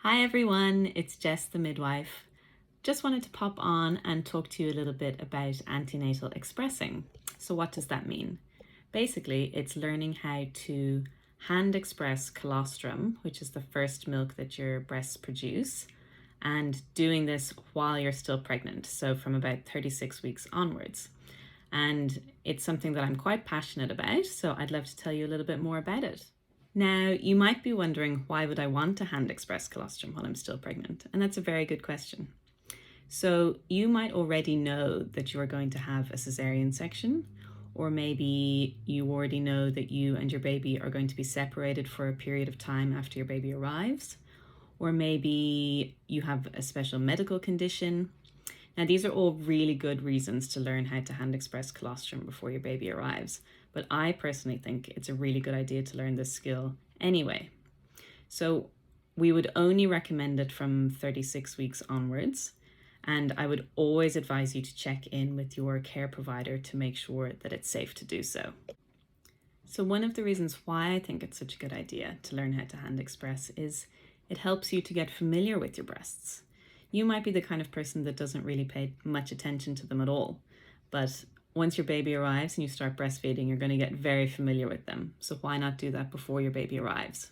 Hi everyone, it's Jess the midwife. Just wanted to pop on and talk to you a little bit about antenatal expressing. So what does that mean? Basically, it's learning how to hand express colostrum, which is the first milk that your breasts produce, and doing this while you're still pregnant, so from about 36 weeks onwards. And it's something that I'm quite passionate about, so I'd love to tell you a little bit more about it. Now, you might be wondering, why would I want to hand express colostrum while I'm still pregnant? And that's a very good question. So you might already know that you are going to have a cesarean section, or maybe you already know that you and your baby are going to be separated for a period of time after your baby arrives, or maybe you have a special medical condition. Now, these are all really good reasons to learn how to hand express colostrum before your baby arrives, but I personally think it's a really good idea to learn this skill anyway. So we would only recommend it from 36 weeks onwards, and I would always advise you to check in with your care provider to make sure that it's safe to do so. So one of the reasons why I think it's such a good idea to learn how to hand express is it helps you to get familiar with your breasts. You might be the kind of person that doesn't really pay much attention to them at all, but once your baby arrives and you start breastfeeding, you're going to get very familiar with them. So why not do that before your baby arrives?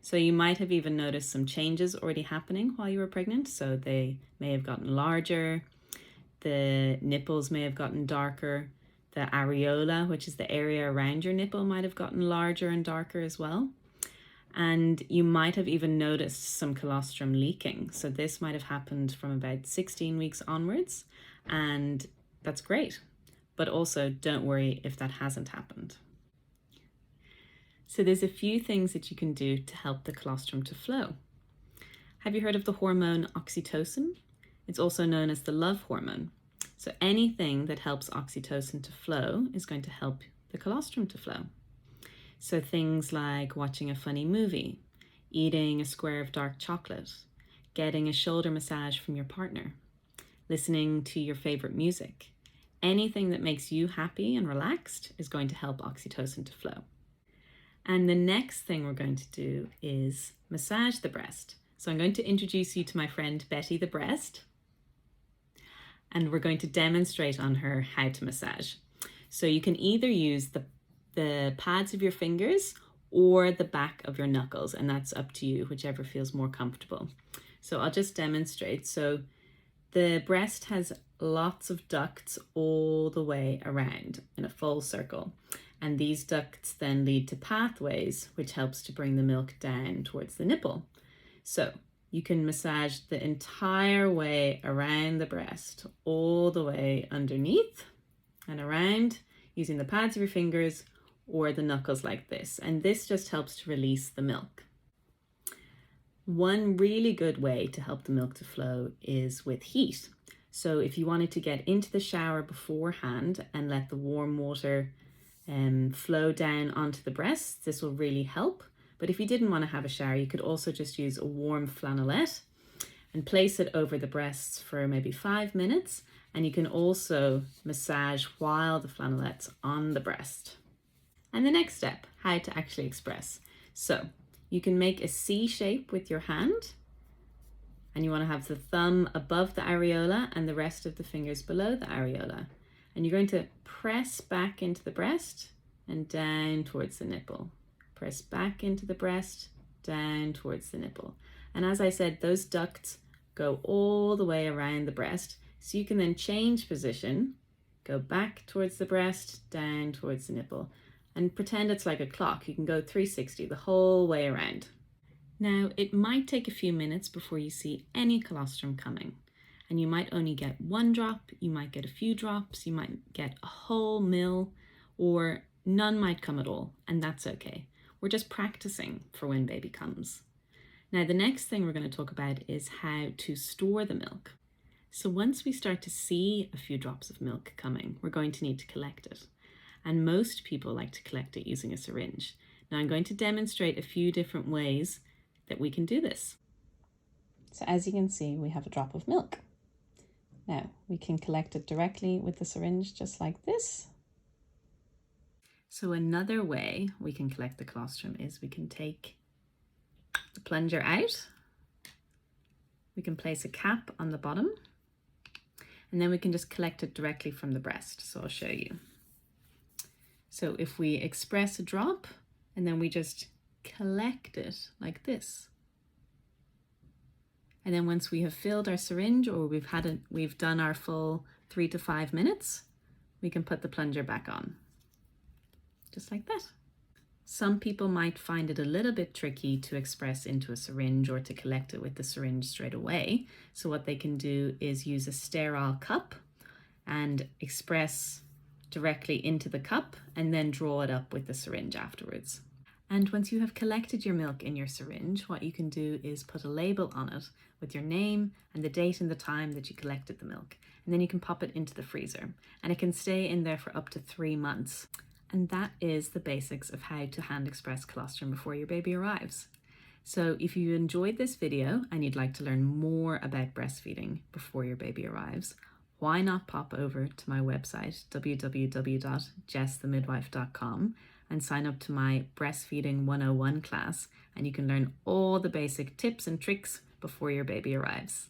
So you might have even noticed some changes already happening while you were pregnant. So they may have gotten larger, the nipples may have gotten darker, the areola, which is the area around your nipple, might have gotten larger and darker as well. And you might have even noticed some colostrum leaking. So this might have happened from about 16 weeks onwards, and that's great. But also don't worry if that hasn't happened. So there's a few things that you can do to help the colostrum to flow. Have you heard of the hormone oxytocin? It's also known as the love hormone. So anything that helps oxytocin to flow is going to help the colostrum to flow. So things like watching a funny movie, eating a square of dark chocolate, getting a shoulder massage from your partner, listening to your favorite music. Anything that makes you happy and relaxed is going to help oxytocin to flow. And the next thing we're going to do is massage the breast. So I'm going to introduce you to my friend Betty the Breast, and we're going to demonstrate on her how to massage. So you can either use the pads of your fingers or the back of your knuckles, and that's up to you, whichever feels more comfortable. So I'll just demonstrate. So the breast has lots of ducts all the way around in a full circle, and these ducts then lead to pathways, which helps to bring the milk down towards the nipple. So you can massage the entire way around the breast, all the way underneath and around, using the pads of your fingers or the knuckles like this. And this just helps to release the milk. One really good way to help the milk to flow is with heat. So if you wanted to get into the shower beforehand and let the warm water flow down onto the breasts, this will really help. But if you didn't want to have a shower, you could also just use a warm flannelette and place it over the breasts for maybe 5 minutes. And you can also massage while the flannellette's on the breast. And the next step, how to actually express. So you can make a C shape with your hand, and you want to have the thumb above the areola and the rest of the fingers below the areola. And you're going to press back into the breast and down towards the nipple. Press back into the breast, down towards the nipple. And as I said, those ducts go all the way around the breast. So you can then change position, go back towards the breast, down towards the nipple, and pretend it's like a clock. You can go 360 the whole way around. Now, it might take a few minutes before you see any colostrum coming, and you might only get one drop, you might get a few drops, you might get a whole mill, or none might come at all, and that's okay. We're just practicing for when baby comes. Now, the next thing we're going to talk about is how to store the milk. So once we start to see a few drops of milk coming, we're going to need to collect it. And most people like to collect it using a syringe. Now I'm going to demonstrate a few different ways that we can do this. So as you can see, we have a drop of milk. Now we can collect it directly with the syringe, just like this. So another way we can collect the colostrum is we can take the plunger out we can place a cap on the bottom, and then we can just collect it directly from the breast. So I'll show you. So if we express a drop, and then we just collect it like this. And then once we have filled our syringe, or we've done our full 3 to 5 minutes, we can put the plunger back on, just like that. Some people might find it a little bit tricky to express into a syringe or to collect it with the syringe straight away. So what they can do is use a sterile cup and express directly into the cup and then draw it up with the syringe afterwards. And once you have collected your milk in your syringe, what you can do is put a label on it with your name and the date and the time that you collected the milk. And then you can pop it into the freezer, and it can stay in there for up to 3 months. And that is the basics of how to hand express colostrum before your baby arrives. So if you enjoyed this video and you'd like to learn more about breastfeeding before your baby arrives, why not pop over to my website, www.jessthemidwife.com, and sign up to my Breastfeeding 101 class, and you can learn all the basic tips and tricks before your baby arrives.